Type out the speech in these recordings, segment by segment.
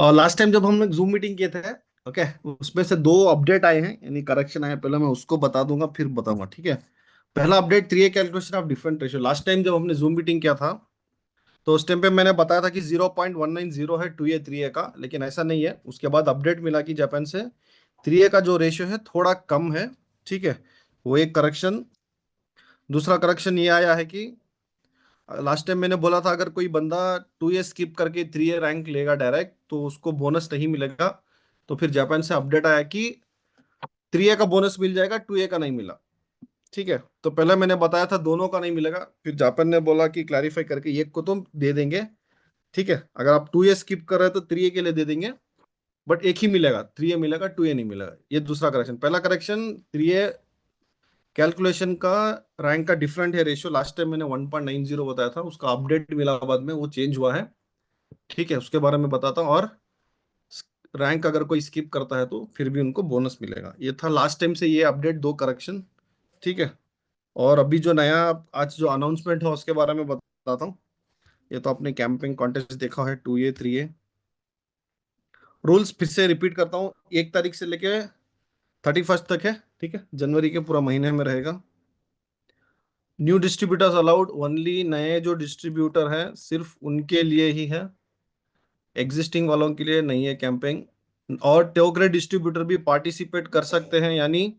और last time जब हम लोग जूम मीटिंग किए थे, ओके, उसमें से दो अपडेट आए हैं, यानी करेक्शन आए। पहले मैं उसको बता दूंगा फिर बताऊंगा, ठीक है। पहला update 3A calculation of different ratio. Last time जब हमने जूम मीटिंग किया था तो उस टाइम पे मैंने बताया था कि 0.190 है 2A 3A का, लेकिन ऐसा नहीं है। उसके बाद अपडेट मिला कि जापान से 3A का जो रेशियो है थोड़ा कम है, ठीक है। वो एक करेक्शन। दूसरा करेक्शन ये आया है कि लास्ट टाइम मैंने बोला था अगर कोई बंदा 2A स्किप करके 3A रैंक लेगा डायरेक्ट तो उसको बोनस नहीं मिलेगा। तो फिर जापान से अपडेट आया कि 3A का बोनस मिल जाएगा, 2A का नहीं मिला, ठीक है। तो पहले मैंने बताया था दोनों का नहीं मिलेगा, फिर जापान ने बोला कि क्लैरिफाई करके एक को तो दे देंगे, ठीक है। अगर आप 2A स्किप कर रहे हो तो 3A के लिए दे देंगे, बट एक ही मिलेगा, 3A मिलेगा, 2A नहीं मिलेगा। ये दूसरा करेक्शन। पहला करेक्शन, 3A कैलकुलेशन का रैंक का डिफरेंट है रेशियो। लास्ट टाइम मैंने 1.90 बताया था, उसका अपडेट मिला बाद में, वो चेंज हुआ है, ठीक है। उसके बारे में बताता हूँ। और रैंक अगर कोई स्किप करता है तो फिर भी उनको बोनस मिलेगा। ये था लास्ट टाइम से ये अपडेट, दो करेक्शन, ठीक है। और अभी जो नया आज जो अनाउंसमेंट है उसके बारे में बताता हूँ। ये तो आपने कैंपिंग कॉन्टेस्ट देखा है, 2A 3A। रूल्स फिर से रिपीट करता हूँ। 1 तारीख से लेके 31st तक है, ठीक है, जनवरी के पूरा महीने में रहेगा। न्यू डिस्ट्रीब्यूटर्स अलाउड ओनली, नए जो डिस्ट्रीब्यूटर हैं सिर्फ उनके लिए ही है, एग्जिस्टिंग वालों के लिए नहीं है कैंपेन। और टोकरे डिस्ट्रीब्यूटर भी पार्टिसिपेट कर सकते हैं, यानी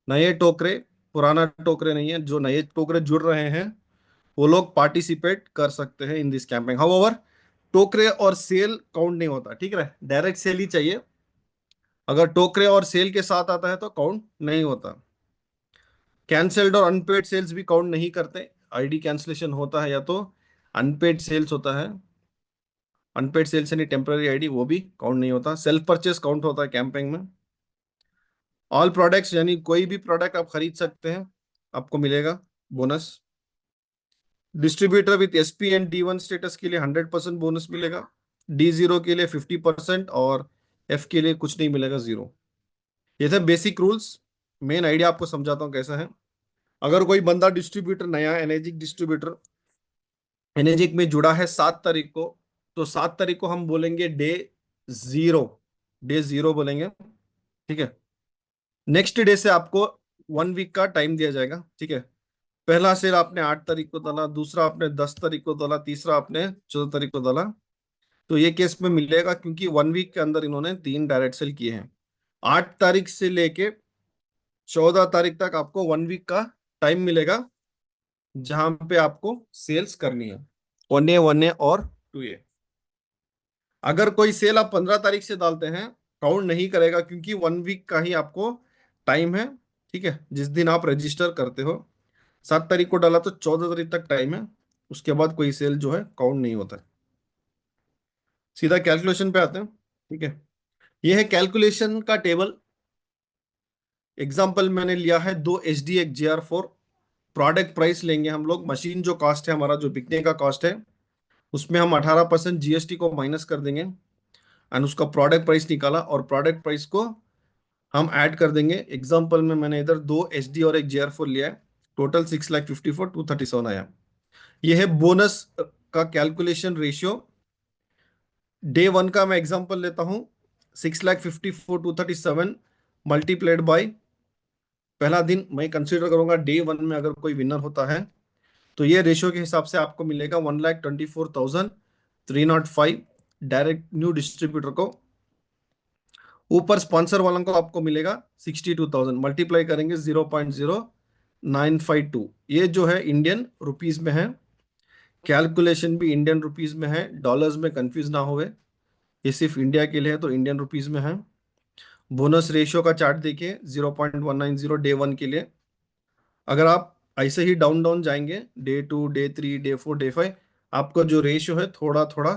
नए टोकरे, पुराना टोकरे नहीं है, जो नए टोकरे जुड़ रहे हैं वो लोग पार्टिसिपेट कर सकते हैं इन दिस कैंपेन। हाउएवर टोकरे और सेल काउंट नहीं होता, ठीक है, डायरेक्ट सेल ही चाहिए। अगर टोकरे और सेल के साथ आता है तो काउंट नहीं होता। कैंसल्ड और अनपेड सेल्स भी काउंट नहीं करते। आईडी कैंसलेशन होता है या तो अनपेड सेल्स होता है, अनपेड सेल्स यानी टेम्पररी आईडी, वो भी काउंट नहीं होता। सेल्फ परचेस काउंट होता है कैंपेन में। ऑल प्रोडक्ट्स यानी कोई भी प्रोडक्ट आप खरीद सकते हैं, आपको मिलेगा bonus. Distributor with SP and D1 status के लिए 100% बोनस मिलेगा। D0 के लिए 50% और F के लिए कुछ नहीं मिलेगा, जीरो। ये थे बेसिक रूल्स। मेन आइडिया आपको समझाता हूँ कैसा है। अगर कोई बंदा डिस्ट्रीब्यूटर नया एनर्जिक डिस्ट्रीब्यूटर एनर्जिक में जुड़ा है 7 तारीख को, तो 7 तारीख को हम बोलेंगे डे 0, डे 0 बोलेंगे, ठीक है। नेक्स्ट डे से आपको 1 वीक का टाइम दिया जाएगा, ठीक है। पहला सेल आपने 8 तारीख को डाला, दूसरा आपने 10 तारीख को डाला, तीसरा आपने 14 तारीख को डाला, तो ये केस में मिलेगा क्योंकि 1 वीक के अंदर इन्होंने 3 डायरेक्ट सेल किए हैं। 8 तारीख से लेके 14 तारीख तक आपको 1 वीक का टाइम मिलेगा, जहां पे आपको सेल्स करनी है, 1A 1A और 2A। अगर कोई सेल आप 15 तारीख से डालते हैं, काउंट नहीं करेगा क्योंकि 1 वीक का ही आपको टाइम है, ठीक है, जिस दिन आप रजिस्टर करते हो। 7 तारीख को डाला तो 14 तारीख तक टाइम है, उसके बाद कोई सेल जो है काउंट नहीं होता है। सीधा कैलकुलेशन पे आते हैं, ठीक है। ये है कैलकुलेशन का टेबल। एग्जाम्पल मैंने लिया है 2 HD एक GR4। प्रोडक्ट प्राइस लेंगे हम लोग, मशीन जो कॉस्ट है हमारा, जो बिकने का कॉस्ट है, उसमें हम 18% GST को माइनस कर देंगे एंड उसका प्रोडक्ट प्राइस निकाला, और प्रोडक्ट प्राइस को हम ऐड कर देंगे। एग्जाम्पल में मैंने इधर 2 HD और एक GR4 लिया है, टोटल 6,54,237 आया। ये है बोनस का कैलकुलेशन रेशियो। डे 1 का मैं एग्जांपल लेता हूँ, 6,54,237 मल्टीप्लाइड बाय पहला दिन मैं कंसीडर करूंगा। डे 1 में अगर कोई विनर होता है तो ये रेशियो के हिसाब से आपको मिलेगा 1,24,305 डायरेक्ट न्यू डिस्ट्रीब्यूटर को। ऊपर स्पॉन्सर वालों को आपको मिलेगा 62,000, मल्टीप्लाई करेंगे 0.0952। ये जो है इंडियन रुपीज में है, कैलकुलेशन भी इंडियन रुपीज में है, डॉलर्स में कंफ्यूज ना होवे। ये सिर्फ इंडिया के लिए है तो इंडियन रुपीज में है। बोनस रेशियो का चार्ट देखिए, 0.190 डे 1 के लिए। अगर आप ऐसे ही डाउन डाउन जाएंगे, डे 2 डे 3 डे 4 डे 5, आपका जो रेशियो है थोड़ा थोड़ा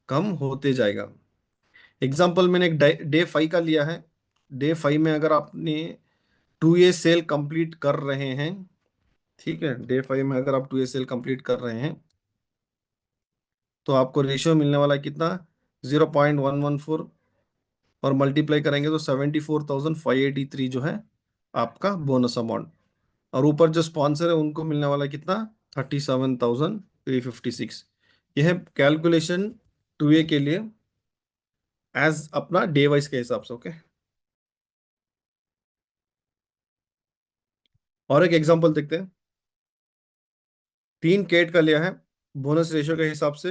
कम होते जाएगा। एग्जाम्पल मैंने एक डे 5 का लिया है। डे 5 में अगर आपने 2A सेल कंप्लीट कर रहे हैं, ठीक है, डे 5 में अगर आप 2A सेल कंप्लीट कर रहे हैं तो आपको रेशियो मिलने वाला है कितना, 0.114, और मल्टीप्लाई करेंगे तो 74,583 जो है आपका बोनस अमाउंट। और ऊपर जो स्पॉन्सर है उनको मिलने वाला है कितना, 37,356। यह है कैलकुलेशन 2A के लिए। एज अपना डे वाइज के हिसाब से। ओके, और एक एग्जांपल देखते हैं। 3 कैट का लिया है बोनस रेशियो के हिसाब से।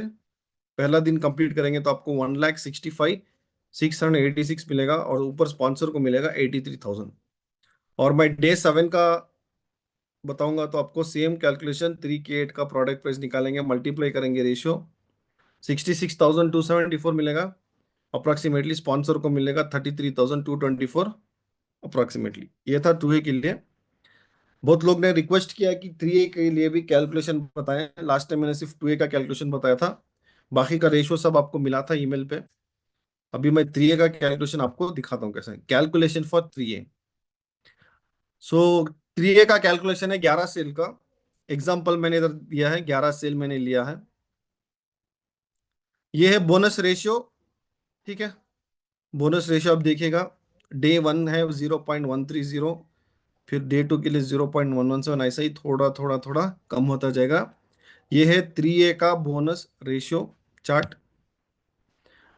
पहला दिन कंप्लीट करेंगे तो आपको 1,65,686 मिलेगा, और ऊपर स्पॉन्सर को मिलेगा 83,000। और मैं डे 7 का बताऊंगा तो आपको सेम कैलकुलेशन, 3 के 8 का प्रोडक्ट प्राइस निकालेंगे, मल्टीप्लाई करेंगे रेशियो, 66,274 मिलेगा अप्रोक्सीमेटली। स्पॉन्सर को मिलेगा 33,224 अप्रोक्सीमेटली। ये था 2A के लिए। बहुत लोग ने रिक्वेस्ट किया कि 3A के लिए भी कैलकुलेशन बताएं। लास्ट टाइम मैंने सिर्फ 2A का कैलकुलेशन बताया था, बाकी का रेशियो सब आपको मिला था ईमेल पे। अभी मैं 3A का कैलकुलेशन आपको दिखाता हूँ कैसे। Calculation for 3A। So 3A का कैलकुलेशन है 11 सेल का। एग्जाम्पल मैंने इधर दिया है, 11 सेल मैंने लिया है। ये है बोनस रेशियो, ठीक है। बोनस रेशियो आप देखिएगा, डे 1 है 0.130, फिर डे 2 के लिए 0.117, ऐसा ही थोड़ा थोड़ा थोड़ा कम होता जाएगा। ये है 3A का बोनस रेशियो चार्ट।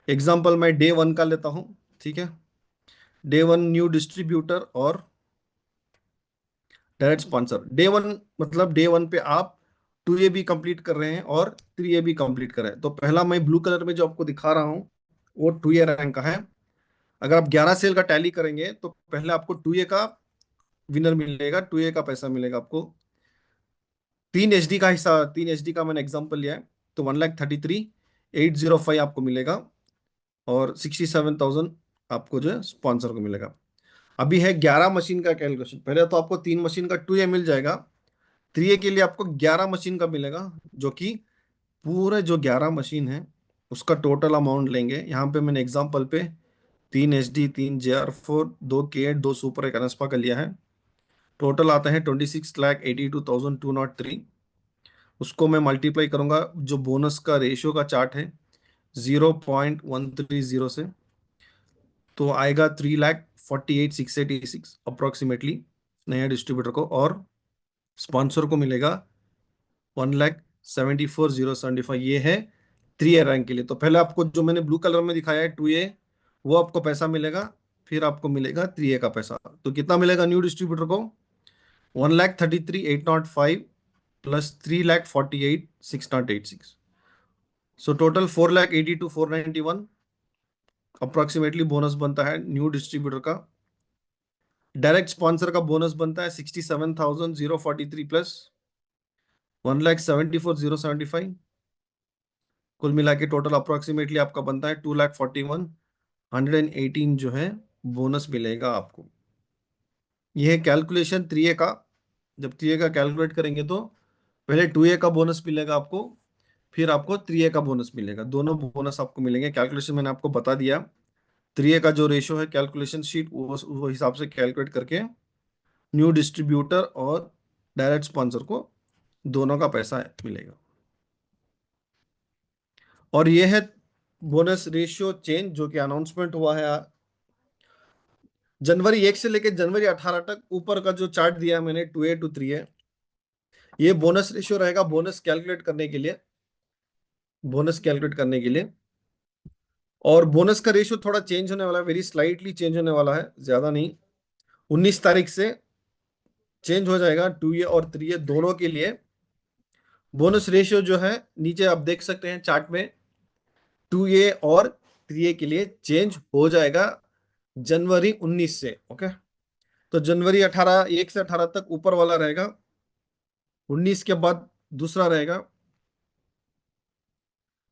एग्जाम्पल मैं डे 1 का लेता हूँ, ठीक है। डे 1 न्यू डिस्ट्रीब्यूटर और डायरेक्ट स्पॉन्सर। डे 1 मतलब डे 1 पे आप 2A भी कंप्लीट कर रहे हैं और 3A भी कंप्लीट कर रहे हैं। तो पहला मैं ब्लू कलर में जो आपको दिखा रहा हूँ वो 2A रैंक का है। अगर आप 11 सेल का टैली करेंगे तो पहले आपको 2A का विनर मिलेगा, 2A का पैसा मिलेगा आपको। 3 HD का हिस्सा, 3 HD का मैंने एग्जांपल लिया है, तो 1,33,805 आपको मिलेगा, और 67,000 आपको जो है स्पॉन्सर को मिलेगा। अभी है 11 मशीन का कैलकुलेशन। पहले तो आपको 3 मशीन का 2A मिल जाएगा, 3A के लिए आपको 11 मशीन का मिलेगा, जो कि पूरे जो 11 मशीन है उसका टोटल अमाउंट लेंगे। यहाँ पे मैंने एग्जांपल पे 3 HD, 3 JR4, 2 के 8, 2 सुपर, एक अनस्पा का लिया है। टोटल आता है 26,82,203। उसको मैं मल्टीप्लाई करूंगा जो बोनस का रेशियो का चार्ट है 0.130 से, तो आएगा 3,48,686 अप्रोक्सीमेटली नया डिस्ट्रीब्यूटर को, और स्पॉन्सर को मिलेगा 1,74,075। ये है 3A रैंक के लिए। तो पहले आपको जो मैंने ब्लू कलर में दिखाया है 2A, वो आपको पैसा मिलेगा, फिर आपको मिलेगा 3A का पैसा। तो कितना मिलेगा न्यू डिस्ट्रीब्यूटर को? 1,33,805 plus 3,48,686, so total 4,82,491 approximately bonus बनता है न्यू डिस्ट्रीब्यूटर का। डायरेक्ट स्पॉन्सर का बोनस बनता है 67,043 प्लस 1,74,075। कुल मिला के टोटल अप्रोक्सीमेटली आपका बनता है 2,41,118 जो है बोनस मिलेगा आपको। यह है कैलकुलेशन 3A का। जब 3A का कैलकुलेट करेंगे तो पहले 2A का बोनस मिलेगा आपको, फिर आपको 3A का बोनस मिलेगा। दोनों बोनस आपको मिलेंगे। कैलकुलेशन मैंने आपको बता दिया। 3A का जो रेशियो है कैलकुलेशन शीट, वो हिसाब से कैलकुलेट करके न्यू डिस्ट्रीब्यूटर और डायरेक्ट स्पॉन्सर को दोनों का पैसा मिलेगा। और ये है बोनस रेशियो चेंज जो कि अनाउंसमेंट हुआ है जनवरी 1 से लेकर जनवरी 18 तक। ऊपर का जो चार्ट दिया है मैंने 2A to 3A, ये बोनस रेशियो रहेगा बोनस कैलकुलेट करने के लिए, बोनस कैलकुलेट करने के लिए। और बोनस का रेशियो थोड़ा चेंज होने वाला है, वेरी स्लाइटली चेंज होने वाला है, ज्यादा नहीं। 19 तारीख से चेंज हो जाएगा 2A और 3A दोनों के लिए। बोनस रेशियो जो है नीचे आप देख सकते हैं चार्ट में, 2A और 3A के लिए चेंज हो जाएगा जनवरी 19 से। ओके, तो जनवरी 18, 1 से 18 तक ऊपर वाला रहेगा, 19 के बाद दूसरा रहेगा।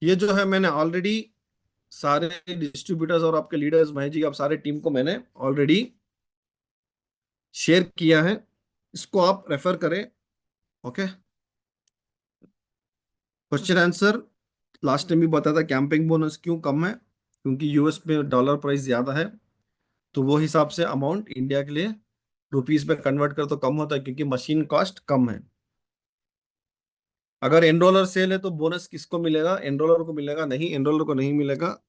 ये जो है मैंने ऑलरेडी सारे डिस्ट्रीब्यूटर्स और आपके लीडर्स महेश जी, आप सारे टीम को मैंने ऑलरेडी शेयर किया है, इसको आप रेफर करें। Okay, question answer last time भी बताया था, कैंपिंग बोनस क्यों कम है, क्योंकि यूएस में डॉलर प्राइस ज्यादा है, तो वो हिसाब से अमाउंट इंडिया के लिए रुपीस में कन्वर्ट कर तो कम होता है, क्योंकि मशीन कॉस्ट कम है। अगर एनरोलर सेल है तो बोनस किसको मिलेगा? एनरोलर को मिलेगा? नहीं, एनरोलर को नहीं मिलेगा,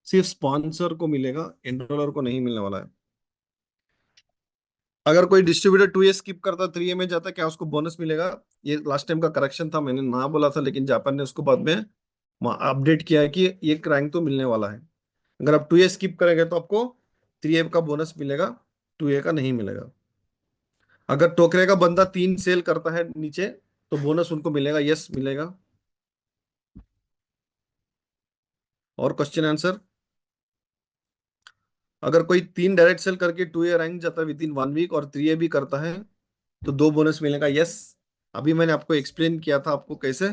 सिर्फ स्पॉन्सर को मिलेगा, एनरोलर को नहीं मिलने वाला है। अगर कोई डिस्ट्रीब्यूटर 2A स्किप करता 3A में जाता, क्या उसको बोनस मिलेगा? ये लास्ट टाइम का करेक्शन था, मैंने ना बोला था, लेकिन जापान ने उसको बाद में अपडेट किया है कि ये रैंक तो मिलने वाला है। अगर आप 2A स्किप करेंगे तो आपको 3A का बोनस मिलेगा, 2A का नहीं मिलेगा। अगर टोकरे का बंदा 3 सेल करता है नीचे तो बोनस उनको मिलेगा, यस मिलेगा। और क्वेश्चन आंसर, अगर कोई 3 डायरेक्ट सेल करके 2A रैंक जाता है विद इन 1 वीक और 3A भी करता है तो 2 बोनस मिलेगा, यस। अभी मैंने आपको एक्सप्लेन किया था आपको कैसे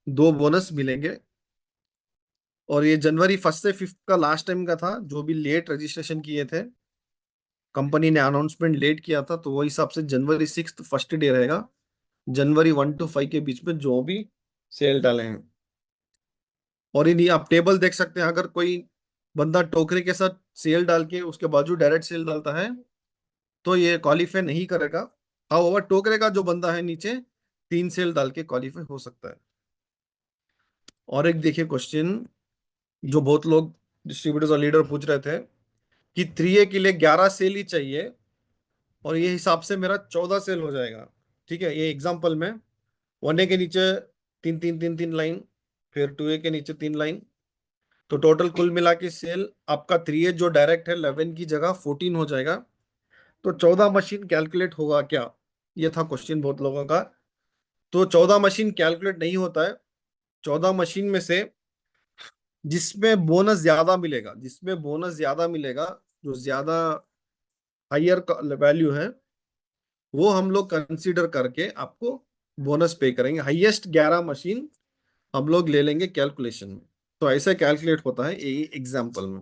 2 बोनस मिलेंगे। और ये जनवरी 1 से 5 का लास्ट टाइम का था, जो भी लेट रजिस्ट्रेशन किए थे, कंपनी ने अनाउंसमेंट लेट किया था, तो वो हिसाब से जनवरी 6 फर्स्ट डे रहेगा, जनवरी 1 to 5 के बीच में जो भी सेल डाले हैं। और इन्हीं आप टेबल देख सकते हैं, अगर कोई बंदा टोकरे के साथ सेल डाल के उसके बाजू डायरेक्ट सेल डालता है तो ये क्वालिफाई नहीं करेगा। हाँ, ओवर टोकरे का जो बंदा है नीचे 3 सेल डाल के क्वालिफाई हो सकता है। और एक देखिए क्वेश्चन, जो बहुत लोग डिस्ट्रीब्यूटर्स और लीडर पूछ रहे थे कि 3A के लिए 11 सेल ही चाहिए और ये हिसाब से मेरा 14 सेल हो जाएगा। ठीक है, ये एग्जाम्पल में 1A के नीचे तीन तीन तीन तीन लाइन, फिर 2A के नीचे 3 लाइन, तो टोटल कुल मिला के सेल आपका 3A जो डायरेक्ट है 11 की जगह 14 हो जाएगा। तो 14 मशीन कैलकुलेट होगा क्या, ये था क्वेश्चन बहुत लोगों का। तो 14 मशीन कैलकुलेट नहीं होता है। 14 मशीन में से जिसमें बोनस ज्यादा मिलेगा, जिसमें बोनस ज्यादा मिलेगा, जो ज्यादा हायर वैल्यू है, वो हम लोग कंसीडर करके आपको बोनस पे करेंगे। हाईएस्ट 11 मशीन हम लोग ले लेंगे कैलकुलेशन में। तो ऐसे कैलकुलेट होता है ये एग्जाम्पल में।